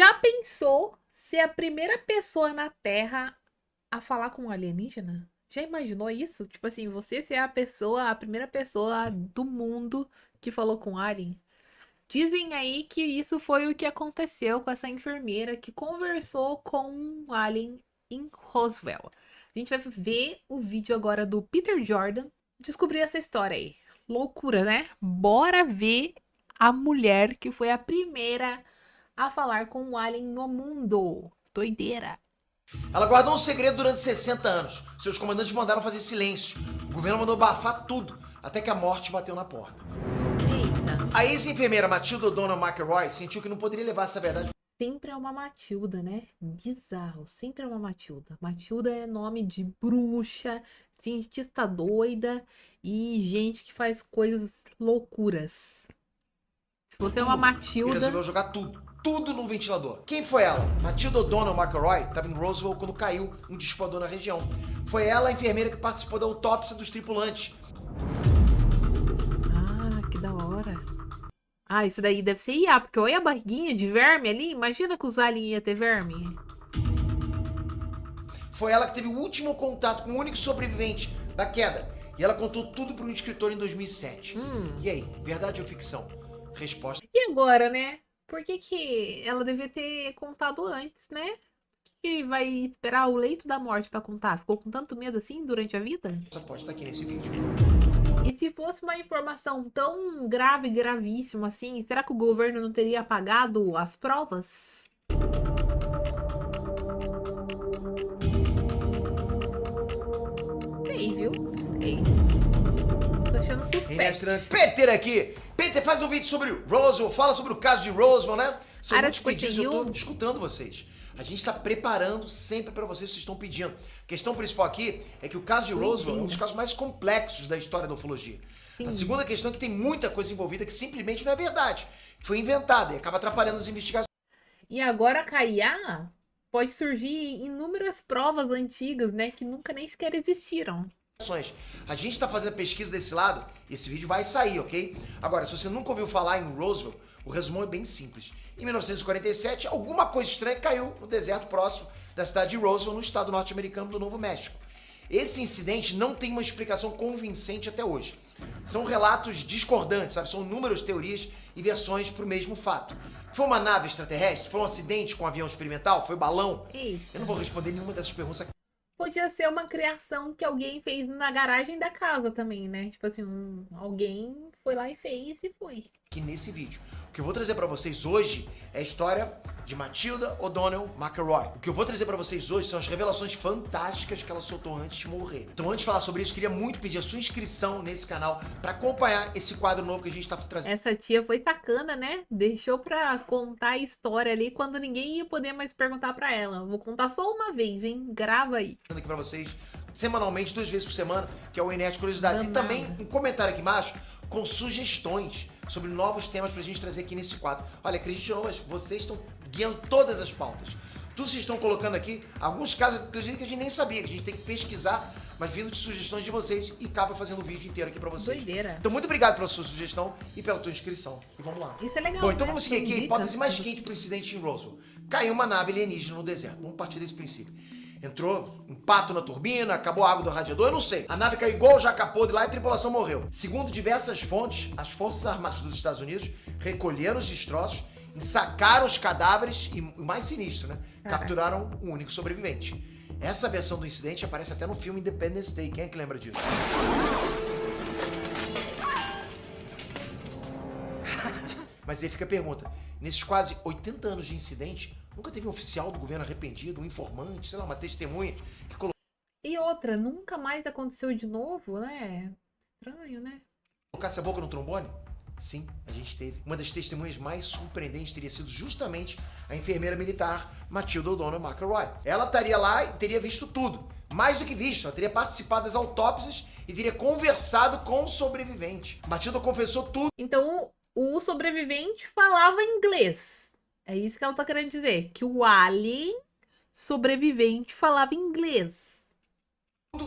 Já pensou ser a primeira pessoa na Terra a falar com um alienígena? Já imaginou isso? Tipo assim, você ser a pessoa, a primeira pessoa do mundo que falou com um alien? Dizem aí que isso foi o que aconteceu com essa enfermeira que conversou com um alien em Roswell. A gente vai ver o vídeo agora do Peter Jordan descobrir essa história aí. Loucura, né? Bora ver a mulher que foi a primeira a falar com um alien no mundo. Doideira. Ela guardou um segredo durante 60 anos. Seus comandantes mandaram fazer silêncio. O governo mandou abafar tudo, até que a morte bateu na porta. Eita. A ex-enfermeira Matilda O'Donnell McElroy sentiu que não poderia levar essa verdade. Sempre é uma Matilda, né? Bizarro. Sempre é uma Matilda. Matilda é nome de bruxa, cientista doida e gente que faz coisas loucuras. Se você é uma E Matilda. resolveu jogar tudo no ventilador. Quem foi ela? Matilda O'Donnell McElroy estava em Roswell quando caiu um disco voador na região. Foi ela a enfermeira que participou da autópsia dos tripulantes. Ah, que da hora. Ah, isso daí deve ser IA, porque olha a barriguinha de verme ali. Imagina que os aliens iam ter verme. Foi ela que teve o último contato com o único sobrevivente da queda. E ela contou tudo para um escritor em 2007. E aí, verdade ou ficção? Resposta. E agora, né? Por que que ela devia ter contado antes, né? Por que vai esperar o leito da morte pra contar? Ficou com tanto medo assim durante a vida? Essa pode estar aqui nesse vídeo. E se fosse uma informação tão grave, gravíssima assim, será que o governo não teria apagado as provas? Sei, viu? Sei. Tô achando suspeito. Restaurantes. Peter aqui! Peter, faz um vídeo sobre Roswell, fala sobre o caso de Roswell, né? São Área muitos pedidos, eu tô 51. escutando vocês. A gente tá preparando sempre para vocês estão pedindo. A questão principal aqui é que o caso de Roswell é um dos casos mais complexos da história da ufologia. Sim. A segunda questão é que tem muita coisa envolvida que simplesmente não é verdade. Foi inventada e acaba atrapalhando as investigações. E agora com a IA, pode surgir inúmeras provas antigas, né, que nunca nem sequer existiram. A gente está fazendo pesquisa desse lado, esse vídeo vai sair, ok? Agora, se você nunca ouviu falar em Roswell, o resumão é bem simples. Em 1947, alguma coisa estranha caiu no deserto próximo da cidade de Roswell, no estado norte-americano do Novo México. Esse incidente não tem uma explicação convincente até hoje. São relatos discordantes, sabe? São inúmeras teorias e versões para o mesmo fato. Foi uma nave extraterrestre? Foi um acidente com um avião experimental? Foi balão? Eita. Eu não vou responder nenhuma dessas perguntas aqui. Podia ser uma criação que alguém fez na garagem da casa também, né? Tipo assim, alguém foi lá e fez e foi. Aqui nesse vídeo. O que eu vou trazer para vocês hoje é a história de Matilda O'Donnell McElroy. O que eu vou trazer para vocês hoje são as revelações fantásticas que ela soltou antes de morrer. Então, antes de falar sobre isso, eu queria muito pedir a sua inscrição nesse canal para acompanhar esse quadro novo que a gente está trazendo Essa tia foi sacana, né? Deixou pra contar a história ali quando ninguém ia poder mais perguntar pra ela. Vou contar só uma vez, hein? Grava aí. aqui para vocês semanalmente, 2 vezes por semana, que é o Inert Curiosidades. Danado. E também um comentário aqui embaixo com sugestões sobre novos temas pra gente trazer aqui nesse quadro. Olha, acredite ou não, mas vocês estão guiando todas as pautas. Tudo vocês estão colocando aqui, alguns casos, inclusive, que a gente nem sabia, que a gente tem que pesquisar, mas vindo de sugestões de vocês e acaba fazendo o vídeo inteiro aqui pra vocês. Doideira. Então, muito obrigado pela sua sugestão e pela tua inscrição. E vamos lá. Isso é legal. Bom, então né? vamos seguir aqui a São hipótese dicas mais pra quente você. pro incidente em Roswell. Caiu uma nave alienígena no deserto. Vamos partir desse princípio. Entrou um pato na turbina, acabou a água do radiador, eu não sei. A nave caiu igual o Jacapô de lá e a tripulação morreu. Segundo diversas fontes, as Forças Armadas dos Estados Unidos recolheram os destroços, ensacaram os cadáveres e, o mais sinistro, né? Capturaram um único sobrevivente. Essa versão do incidente aparece até no filme Independence Day. Quem é que lembra disso? Mas aí fica a pergunta. Nesses quase 80 anos de incidente, nunca teve um oficial do governo arrependido, um informante, sei lá, uma testemunha que E outra, nunca mais aconteceu de novo, né? Estranho, né? colocasse a boca no trombone? Sim, a gente teve. Uma das testemunhas mais surpreendentes teria sido justamente a enfermeira militar Matilda O'Donnell McElroy. Ela estaria lá e teria visto tudo. Mais do que visto, ela teria participado das autópsias e teria conversado com o sobrevivente. Matilda confessou tudo. Então, o sobrevivente falava inglês. É isso que ela tá querendo dizer. Que o alien sobrevivente falava inglês.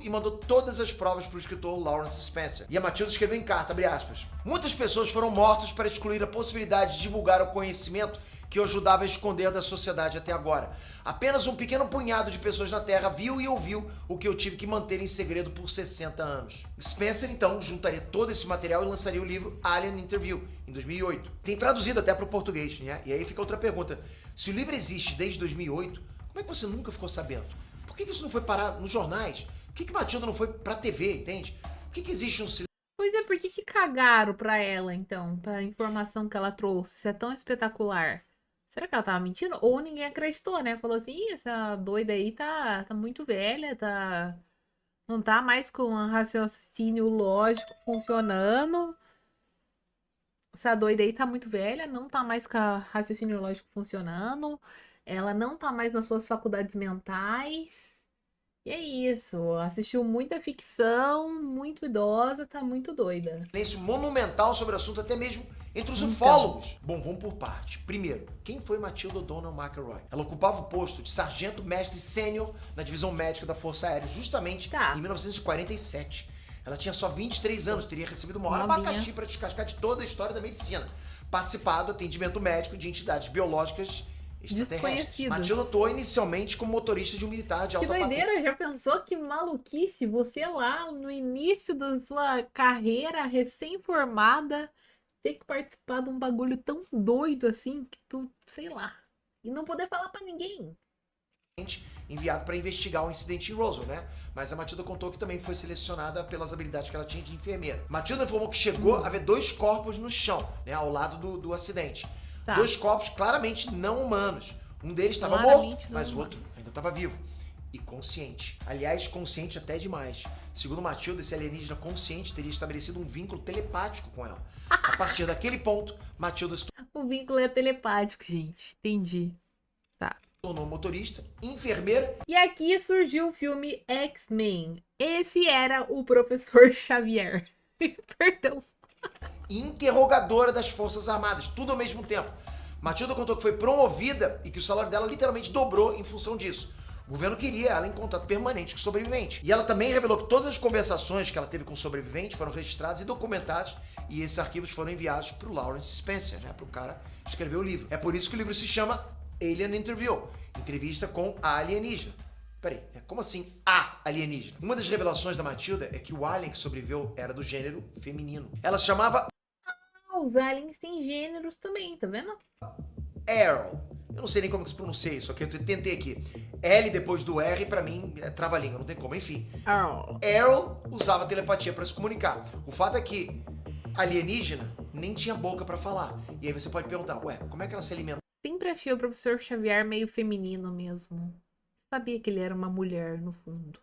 E mandou todas as provas para o escritor Lawrence Spencer. E a Matilda escreveu em carta, abre aspas, muitas pessoas foram mortas para excluir a possibilidade de divulgar o conhecimento que o ajudava a esconder da sociedade até agora. Apenas um pequeno punhado de pessoas na Terra viu e ouviu o que eu tive que manter em segredo por 60 anos. Spencer, então, juntaria todo esse material e lançaria o livro Alien Interview, em 2008. Tem traduzido até para o português, né? E aí fica outra pergunta. Se o livro existe desde 2008, como é que você nunca ficou sabendo? Por que isso não foi parar nos jornais? Por que Matilda não foi pra TV, entende? Por que existe um silêncio? Pois é, por que cagaram pra ela, então? Pra informação que ela trouxe, se é tão espetacular. Será que ela tava mentindo? Ou ninguém acreditou, né? Falou assim, "Ih, essa doida aí tá muito velha, não tá mais com um raciocínio lógico funcionando. Essa doida aí tá muito velha, não tá mais com o raciocínio lógico funcionando. Ela não tá mais nas suas faculdades mentais. E é isso. Assistiu muita ficção, muito idosa, tá muito doida. Silêncio monumental sobre o assunto, até mesmo entre os Então. ufólogos. Bom, vamos por parte. Primeiro, quem foi Matilda O'Donnell McElroy? Ela ocupava o posto de sargento mestre sênior na divisão médica da Força Aérea, justamente Tá. em 1947. Ela tinha só 23 anos, teria recebido o maior Novinha. abacaxi para descascar de toda a história da medicina. Participado do atendimento médico de entidades biológicas extraterrestres. Desconhecidas. Matilda atuou inicialmente como motorista de um militar de Que alta patente. doideira, já pensou que maluquice? Você lá no início da sua carreira, recém-formada, ter que participar de um bagulho tão doido assim que tu, sei lá, e não poder falar pra ninguém. Enviado para investigar o incidente em Roswell, né? Mas a Matilda contou que também foi selecionada pelas habilidades que ela tinha de enfermeira. Matilda informou que chegou a ver 2 corpos no chão, né? Ao lado do acidente. Tá. 2 corpos claramente não humanos. Um deles estava Claramente morto, não mas o outro humanos. ainda estava vivo. E consciente. Aliás, consciente até demais. Segundo Matilda, esse alienígena consciente teria estabelecido um vínculo telepático com ela. A partir daquele ponto, Matilda se O vínculo é telepático, gente. Entendi. Tá. tornou motorista, enfermeira. E aqui surgiu o filme X-Men. Esse era o professor Xavier. Perdão. E interrogadora das Forças Armadas, tudo ao mesmo tempo. Matilda contou que foi promovida e que o salário dela literalmente dobrou em função disso. O governo queria ela em contato permanente com o sobrevivente. E ela também revelou que todas as conversações que ela teve com o sobrevivente foram registradas e documentadas, e esses arquivos foram enviados para o Lawrence Spencer, né, para o cara escrever o livro. É por isso que o livro se chama Alien Interview, entrevista com a alienígena. Peraí, como assim a alienígena? Uma das revelações da Matilda é que o alien que sobreviveu era do gênero feminino. Ela se chamava Os aliens têm gêneros também, tá vendo? Errol. Eu não sei nem como que se pronuncia isso, ok? Eu tentei aqui. L depois do R, pra mim, é trava-língua, não tem como. Enfim, Errol usava telepatia pra se comunicar. O fato é que alienígena nem tinha boca pra falar. E aí você pode perguntar, ué, como é que ela se alimenta? Sempre achei o professor Xavier meio feminino mesmo. Sabia que ele era uma mulher, no fundo.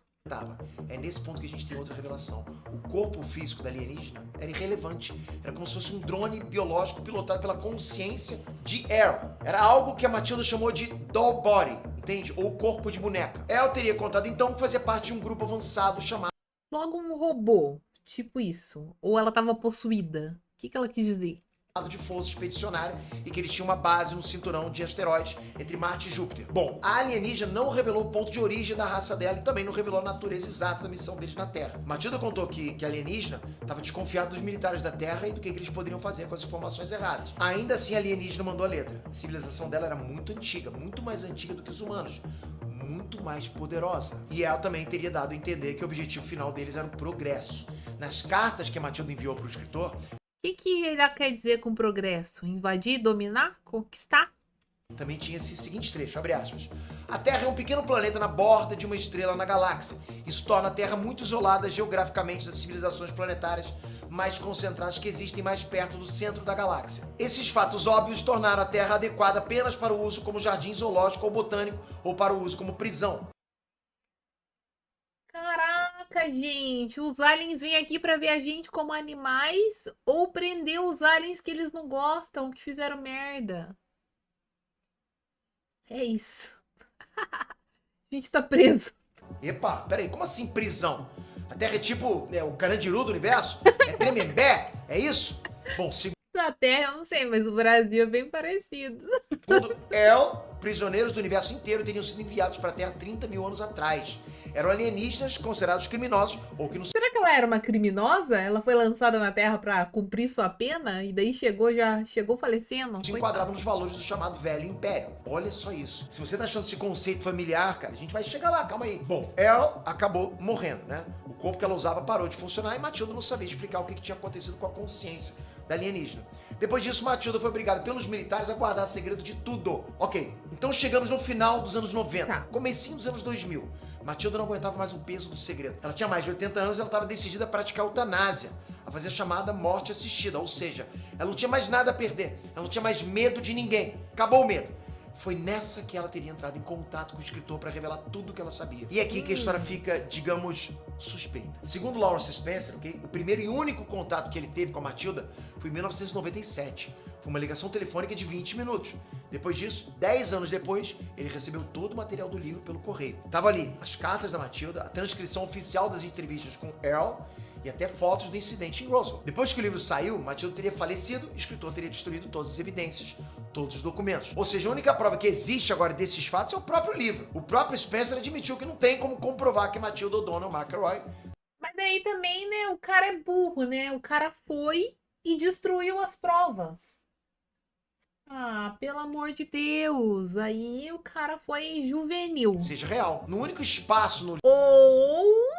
É nesse ponto que a gente tem outra revelação. O corpo físico da alienígena era irrelevante. Era como se fosse um drone biológico pilotado pela consciência de Errol. Era algo que a Matilda chamou de doll body, entende? Ou corpo de boneca. Errol teria contado então que fazia parte de um grupo avançado chamado Logo um robô, tipo isso. Ou ela tava possuída. O que ela quis dizer? de Força Expedicionária e que eles tinham uma base no cinturão de asteroides entre Marte e Júpiter. Bom, a alienígena não revelou o ponto de origem da raça dela e também não revelou a natureza exata da missão deles na Terra. Matilda contou que a alienígena estava desconfiada dos militares da Terra e do que eles poderiam fazer com as informações erradas. Ainda assim, a alienígena mandou a letra. A civilização dela era muito antiga, muito mais antiga do que os humanos. Muito mais poderosa. E ela também teria dado a entender que o objetivo final deles era o progresso. Nas cartas que a Matilda enviou para o escritor, O que ela quer dizer com progresso? Invadir, dominar, conquistar? também tinha esse seguinte trecho, abre aspas. A Terra é um pequeno planeta na borda de uma estrela na galáxia. Isso torna a Terra muito isolada geograficamente das civilizações planetárias mais concentradas que existem mais perto do centro da galáxia. Esses fatos óbvios tornaram a Terra adequada apenas para o uso como jardim zoológico ou botânico ou para o uso como prisão. Caraca, gente, os aliens vêm aqui pra ver a gente como animais ou prender os aliens que eles não gostam, que fizeram merda. É isso. A gente tá preso. Epa, peraí, como assim prisão? A Terra é tipo o Carandiru do universo? É Tremembé? É isso? Bom, Na Terra, eu não sei, mas o Brasil é bem parecido. segundo El, prisioneiros do universo inteiro teriam sido enviados para a Terra 30 mil anos atrás. Eram alienígenas considerados criminosos ou que não Será que ela ela era uma criminosa, ela foi lançada na Terra pra cumprir sua pena e daí já chegou falecendo. Se Coitada. enquadrava nos valores do chamado Velho Império. Olha só isso. Se você tá achando esse conceito familiar, cara, a gente vai chegar lá, calma aí. Bom, Earl acabou morrendo, né? O corpo que ela usava parou de funcionar e Matilda não sabia explicar o que tinha acontecido com a consciência da alienígena. Depois disso, Matilda foi obrigada pelos militares a guardar segredo de tudo. Ok, então chegamos no final dos anos 90, Tá. comecinho dos anos 2000. Matilda não aguentava mais o peso do segredo. Ela tinha mais de 80 anos e ela estava decidida a praticar eutanásia, a fazer a chamada morte assistida, ou seja, ela não tinha mais nada a perder, ela não tinha mais medo de ninguém. Acabou o medo. Foi nessa que ela teria entrado em contato com o escritor para revelar tudo o que ela sabia. E é aqui que a história fica, digamos, suspeita. Segundo Lawrence Spencer, o primeiro e único contato que ele teve com a Matilda foi em 1997. Foi uma ligação telefônica de 20 minutos. Depois disso, 10 anos depois, ele recebeu todo o material do livro pelo correio. Tava ali as cartas da Matilda, a transcrição oficial das entrevistas com Earl e até fotos do incidente em Roswell. Depois que o livro saiu, Matilda teria falecido e o escritor teria destruído todas as evidências, todos os documentos. Ou seja, a única prova que existe agora desses fatos é o próprio livro. O próprio Spencer admitiu que não tem como comprovar que Matilda O'Donnell McElroy... Mas aí também, né, o cara é burro, né? O cara foi e destruiu as provas. Ah, pelo amor de Deus. Aí o cara foi juvenil. seja real. No único espaço no Ou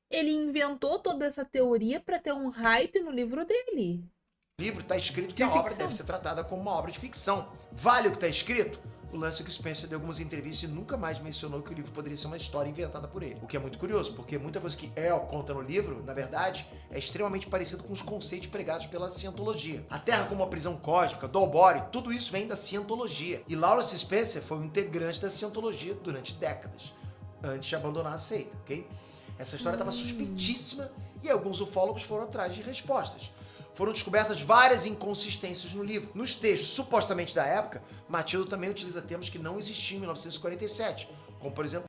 ele inventou toda essa teoria pra ter um hype no livro dele. livro está escrito que De a obra ficção. deve ser tratada como uma obra de ficção. Vale o que está escrito? O lance é que o Spencer deu algumas entrevistas e nunca mais mencionou que o livro poderia ser uma história inventada por ele. O que é muito curioso, porque muita coisa que Earl conta no livro, na verdade, é extremamente parecido com os conceitos pregados pela cientologia. A Terra como uma prisão cósmica, Dolbore, tudo isso vem da cientologia. E Lawrence Spencer foi um integrante da cientologia durante décadas, antes de abandonar a seita, ok? Essa história estava suspeitíssima e alguns ufólogos foram atrás de respostas. Foram descobertas várias inconsistências no livro. Nos textos supostamente da época, Matilda também utiliza termos que não existiam em 1947, como por exemplo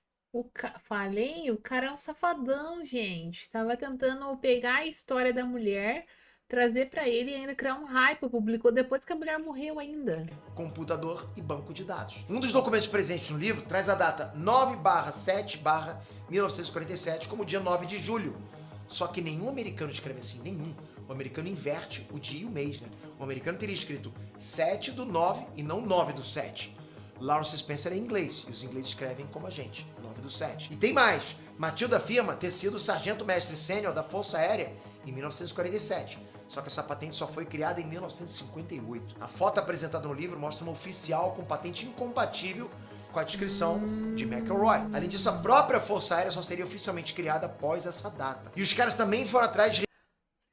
Falei, o cara é um safadão, gente. Tava tentando pegar a história da mulher, trazer pra ele e ainda criar um hype. Publicou depois que a mulher morreu ainda. computador e banco de dados. Um dos documentos presentes no livro traz a data 9/7/1947 como dia 9 de julho. Só que nenhum americano escreve assim, nenhum. O americano inverte o dia e o mês, né? O americano teria escrito 7/9 e não 9/7. Lawrence Spencer é inglês, e os ingleses escrevem como a gente, 9/7. E tem mais, Matilda afirma ter sido sargento-mestre sênior da Força Aérea em 1947. Só que essa patente só foi criada em 1958. A foto apresentada no livro mostra uma oficial com patente incompatível com a descrição de McElroy. Além disso, a própria Força Aérea só seria oficialmente criada após essa data. E os caras também foram atrás de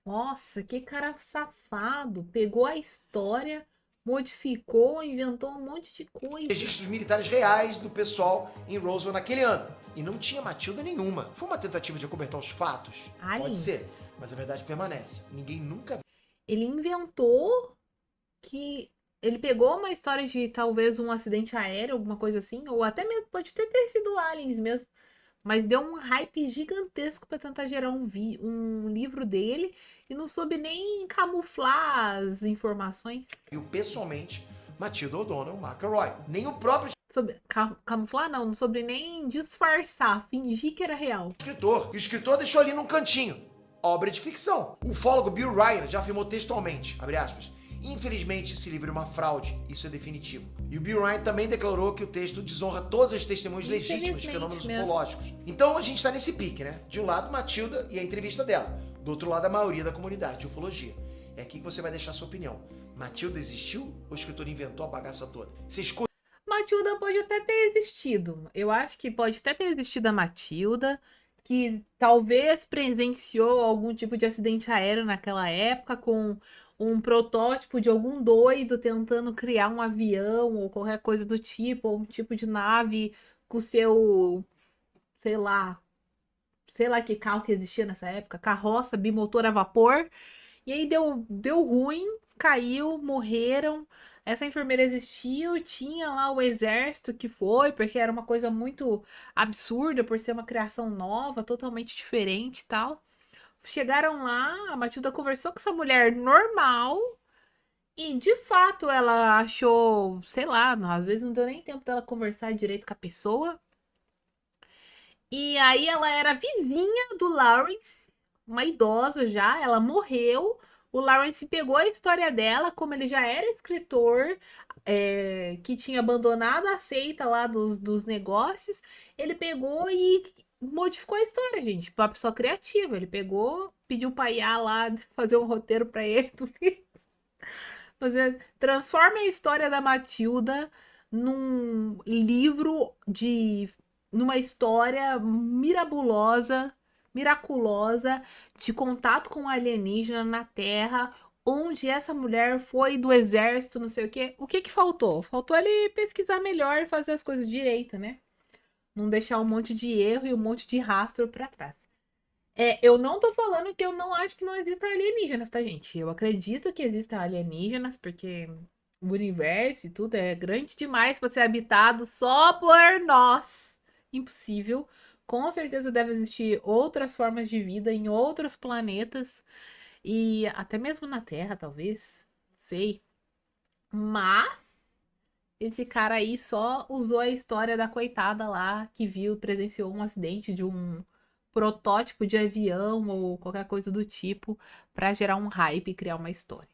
Nossa, que cara safado. Pegou a história, modificou, inventou um monte de coisa. registros militares reais do pessoal em Roswell naquele ano. E não tinha Matilda nenhuma. Foi uma tentativa de acobertar os fatos? Pode Aliens. ser, mas a verdade permanece. Ninguém nunca Ele inventou que ele pegou uma história de talvez um acidente aéreo, alguma coisa assim, ou até mesmo pode ter sido aliens mesmo, mas deu um hype gigantesco pra tentar gerar um livro dele e não soube nem camuflar as informações. viu pessoalmente Matilda O'Donnell McElroy. Nem o próprio Camuflar não soube nem disfarçar, fingir que era real. escritor. E o escritor deixou ali num cantinho. Obra de ficção. O ufólogo Bill Ryan já afirmou textualmente, abre aspas, infelizmente esse livro é uma fraude, isso é definitivo. E o Bill Ryan também declarou que o texto desonra todas as testemunhas legítimas de fenômenos mesmo. ufológicos. Então a gente tá nesse pique, né? De um lado, Matilda e a entrevista dela. Do outro lado, a maioria da comunidade de ufologia. É aqui que você vai deixar a sua opinião. Matilda existiu ou o escritor inventou a bagaça toda? Você escuta. Matilda pode até ter existido. Eu acho que pode até ter existido a Matilda, que talvez presenciou algum tipo de acidente aéreo naquela época com um protótipo de algum doido tentando criar um avião ou qualquer coisa do tipo, ou um tipo de nave com o seu, sei lá que carro que existia nessa época, carroça bimotor a vapor. E aí deu ruim, caiu, morreram. Essa enfermeira existiu, tinha lá o exército que foi, porque era uma coisa muito absurda por ser uma criação nova, totalmente diferente e tal. Chegaram lá, a Matilda conversou com essa mulher normal e de fato ela achou, sei lá, às vezes não deu nem tempo dela conversar direito com a pessoa. E aí ela era vizinha do Lawrence. uma idosa já, ela morreu. O Lawrence pegou a história dela, como ele já era escritor, que tinha abandonado a seita lá dos negócios, ele pegou e modificou a história, gente. Uma pessoa criativa. Ele pegou, pediu pra IA lá fazer um roteiro pra ele. Transforma a história da Matilda num livro de. Numa história miraculosa, de contato com um alienígena na Terra, onde essa mulher foi do exército, não sei o quê. O que que faltou? Faltou ele pesquisar melhor e fazer as coisas direito, né? Não deixar um monte de erro e um monte de rastro pra trás. Eu não tô falando que eu não acho que não existam alienígenas, tá, gente? Eu acredito que existam alienígenas, porque o universo e tudo é grande demais para ser habitado só por nós. Impossível. Com certeza deve existir outras formas de vida em outros planetas e até mesmo na Terra, talvez. Não sei. Mas esse cara aí só usou a história da coitada lá que viu, presenciou um acidente de um protótipo de avião ou qualquer coisa do tipo pra gerar um hype e criar uma história.